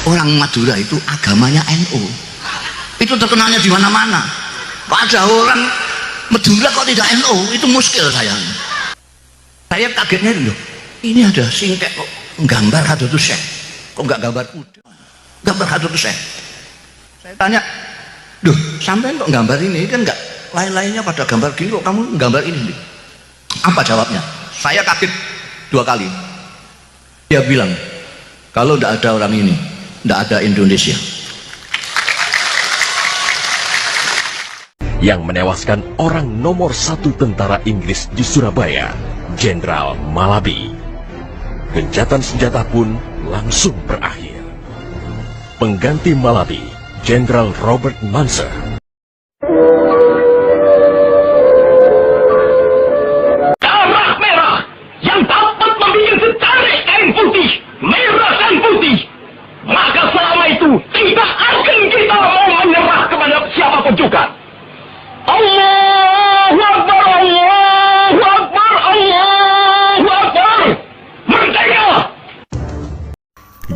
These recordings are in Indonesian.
orang Madura itu agamanya NU. Itu terkenalnya di mana-mana. Ada orang Madura kok tidak NU, itu muskil saya. Saya kagetnya loh, ini ada singkek kok gambar Hadratus Syekh, kok nggak gambar kuda, gambar Hadratus Syekh. Saya tanya, duh sampai kok gambar ini, kan nggak lain-lainnya pada gambar gini, kok kamu gambar ini? Apa jawabnya? Saya kaget 2 kali. Dia bilang, kalau tidak ada orang ini, tidak ada Indonesia. Yang menewaskan orang nomor 1 tentara Inggris di Surabaya, Jenderal Malabi. Gencatan senjata pun langsung berakhir. Pengganti Malabi, Jenderal Robert Munser. Darah merah yang dapat membikin setarik kain putih, merah dan putih. Maka selama itu tidak akan kita mau menyerah kepada siapapun juga. Allahu Akbar, Allahu Akbar, Allahu Akbar. Merdeka!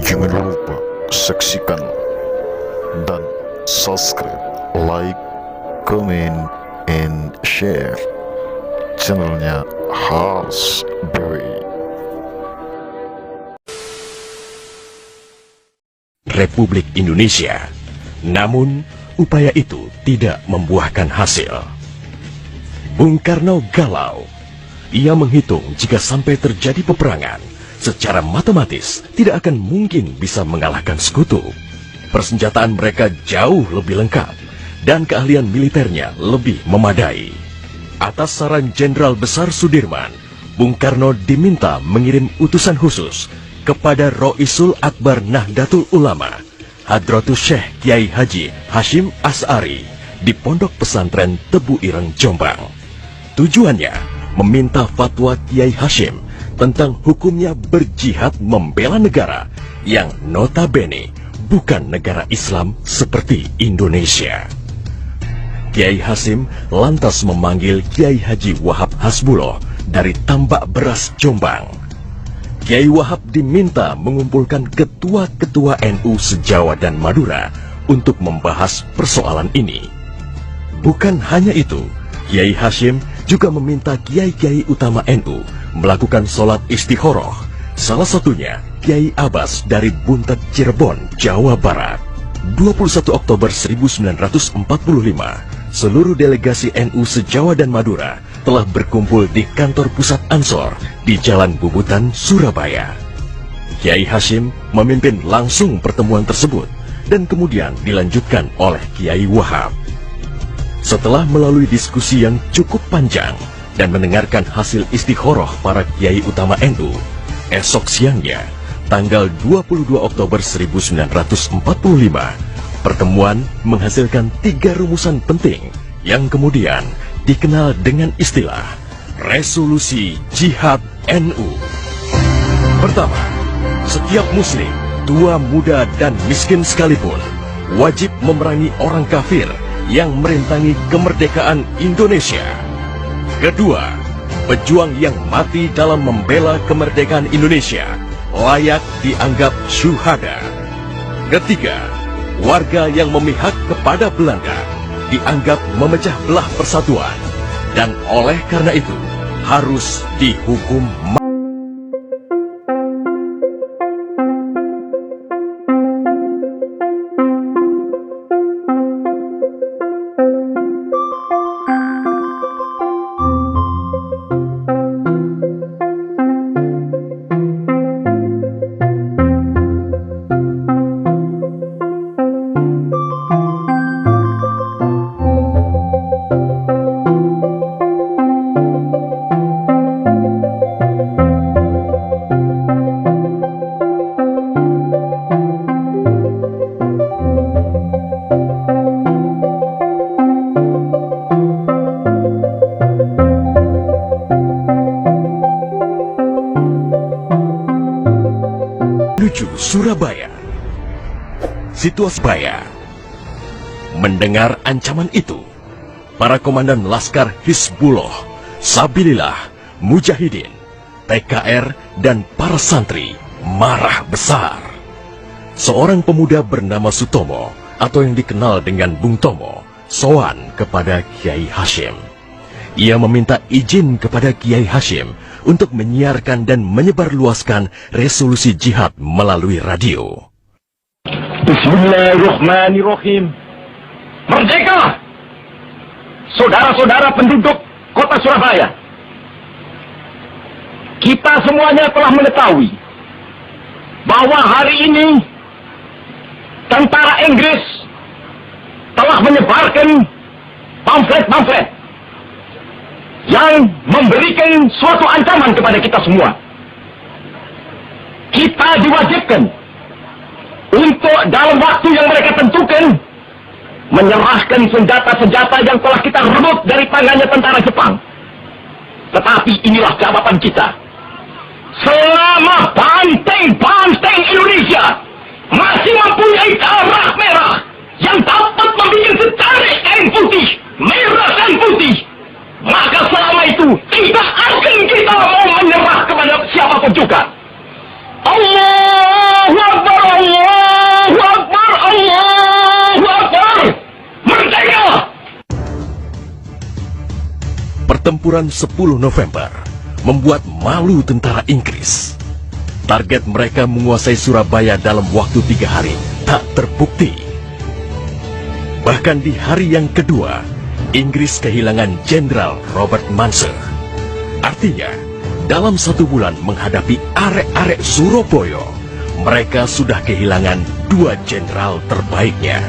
Jangan lupa saksikan dan subscribe, like, comment, and share channelnya Harsh Berry. Republik Indonesia. Namun, upaya itu tidak membuahkan hasil. Bung Karno galau. Ia menghitung jika sampai terjadi peperangan, secara matematis tidak akan mungkin bisa mengalahkan sekutu. Persenjataan mereka jauh lebih lengkap, dan keahlian militernya lebih memadai. Atas saran Jenderal Besar Sudirman, Bung Karno diminta mengirim utusan khusus kepada Roisul Akbar Nahdlatul Ulama, Hadratus Syekh Kiai Haji Hashim As'ari di Pondok Pesantren Tebu Ireng, Jombang. Tujuannya meminta fatwa Kiai Hashim tentang hukumnya berjihad membela negara yang notabene bukan negara Islam seperti Indonesia. Kiai Hashim lantas memanggil Kiai Haji Wahab Hasbuloh dari Tambak Beras, Jombang. Kiai Wahab diminta mengumpulkan ketua-ketua NU se-Jawa dan Madura untuk membahas persoalan ini. Bukan hanya itu, Kiai Hashim juga meminta kiai-kiai utama NU melakukan sholat istikharah, salah satunya Kiai Abbas dari Buntet, Cirebon, Jawa Barat. 21 Oktober 1945, seluruh delegasi NU se-Jawa dan Madura telah berkumpul di kantor pusat Ansor di Jalan Bubutan, Surabaya. Kiai Hashim memimpin langsung pertemuan tersebut dan kemudian dilanjutkan oleh Kiai Wahab. Setelah melalui diskusi yang cukup panjang dan mendengarkan hasil istikharah para kiai utama NU, esok siangnya, tanggal 22 Oktober 1945, pertemuan menghasilkan 3 rumusan penting yang kemudian dikenal dengan istilah Resolusi Jihad NU. Pertama, setiap muslim, tua, muda, dan miskin sekalipun, wajib memerangi orang kafir yang merintangi kemerdekaan Indonesia. Kedua, pejuang yang mati dalam membela kemerdekaan Indonesia layak dianggap syuhada. Ketiga, warga yang memihak kepada Belanda dianggap memecah belah persatuan, dan oleh karena itu harus dihukum mati. Menuju Surabaya. Situasi Surabaya. Mendengar ancaman itu, para komandan Laskar Hizbullah, Sabilillah, Mujahidin, PKR, dan para santri marah besar. seorang pemuda bernama Sutomo atau yang dikenal dengan Bung Tomo sowan kepada Kiai Hashim. Ia meminta izin kepada Kiai Hashim untuk menyiarkan dan menyebarluaskan resolusi jihad melalui radio. Bismillahirrahmanirrahim. Merdeka! Saudara-saudara penduduk kota Surabaya. Kita semuanya telah mengetahui bahwa hari ini tentara Inggris telah menyebarkan pamflet-pamflet yang memberikan suatu ancaman kepada kita semua. Kita diwajibkan untuk dalam waktu yang mereka tentukan menyerahkan senjata-senjata yang telah kita rebut dari tangannya tentara Jepang. Tetapi inilah jawaban kita. Selama banteng-banteng Indonesia masih mempunyai darah merah yang dapat membuat secari kain putih, merah dan putih, maka selama itu tidak akan kita mau menyerah kepada siapapun juga. Allahu Akbar, Allahu Akbar, Allahu Akbar. Merdeka! Pertempuran 10 November membuat malu tentara Inggris. Target mereka menguasai Surabaya dalam waktu 3 hari tak terbukti. Bahkan di hari yang kedua, Inggris kehilangan Jenderal Robert Munser. Artinya, dalam 1 bulan menghadapi arek-arek Surabaya, mereka sudah kehilangan 2 jenderal terbaiknya.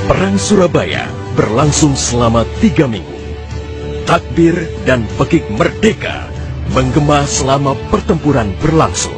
Perang Surabaya berlangsung selama 3 minggu. Takbir dan pekik merdeka menggema selama pertempuran berlangsung.